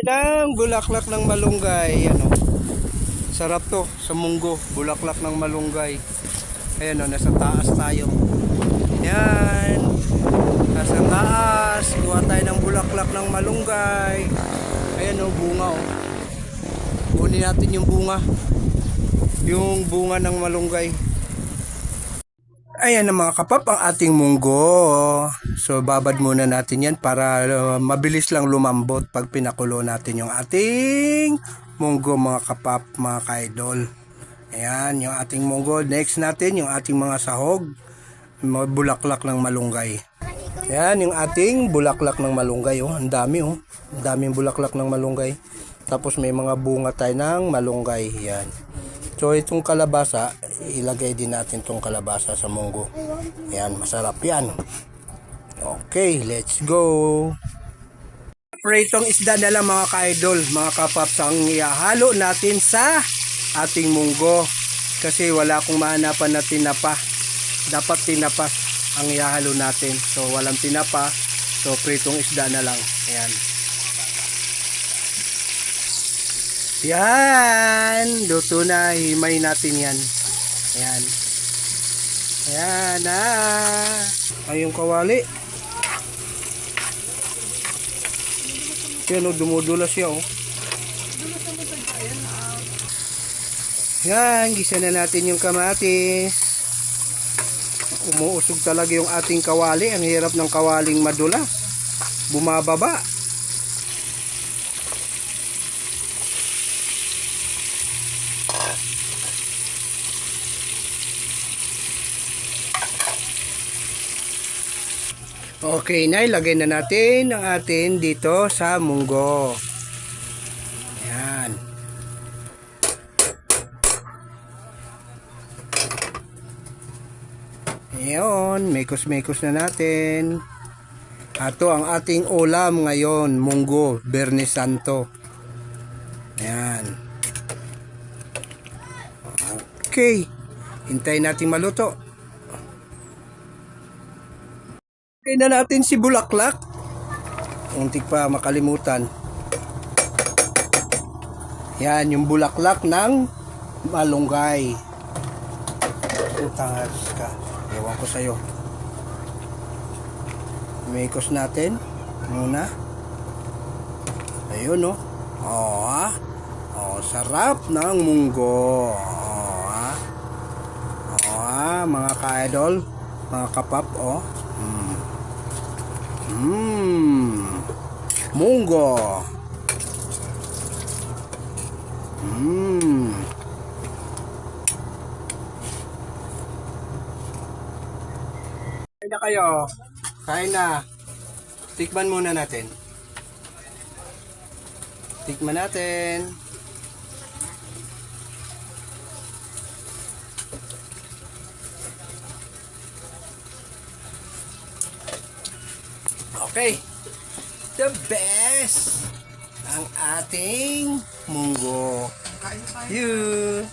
Ng bulaklak ng malunggay. Ano? Sarap to sa munggo. Bulaklak ng malunggay. Ayan o, nasa taas tayo. Yan. Nasa taas. Kuha tayo ng bulaklak ng malunggay. Ayan o, bunga o. Kunin natin yung bunga. Yung bunga ng malunggay. Ayan na mga kapap ang ating munggo. So babad muna natin yan para mabilis lang lumambot pag pinakulo natin yung ating munggo mga kapap, mga ka-idol. Ayan yung ating munggo. Next natin yung ating mga sahog, bulaklak ng malunggay. Ayan yung ating bulaklak ng malunggay. Oh. Ang dami oh. Ang daming bulaklak ng malunggay. Tapos may mga bunga tayo ng malunggay. Ayan. So itong kalabasa, ilagay din natin itong kalabasa sa munggo. Ayan, masarap yan. Okay, let's go. Pritong isda na lang mga ka-idol, mga kapaps, ang ihahalo natin sa ating munggo. Kasi wala akong mahanapan na tinapa. Dapat tinapa ang ihahalo natin. So walang tinapa, so pritong isda na lang. Ayan. Yan, luto na, himay natin yan. Ayan. Ayan na. Ay yung kawali. Yan o, dumudulas siya o. Yan, gisa na natin yung kamatis. Umuusog talaga yung ating kawali. Ang hirap ng kawaling madulas. Bumababa. Okay na, ilagay na natin ang atin dito sa munggo. Ayan. Ayan, mekos-mekos na natin. Ito ang ating ulam ngayon, munggo, Biyernes Santo. Ayan. Okay, hintayin natin maluto. Lagay na natin si bulaklak. Untik pa makalimutan. Yan, yung bulaklak ng malunggay. Utangas ka. Ewan ko sa'yo. Mekos natin. Muna. Ayun, no? Oh, ha? Oh, sarap ng munggo. Oh, ha? Oh, ha? Mga ka-idol. Mga kapap, oh. Munggo. Kain na kayo. Kain na. Tikman muna natin. Tikman natin. Okay. The best ang ating munggo. You.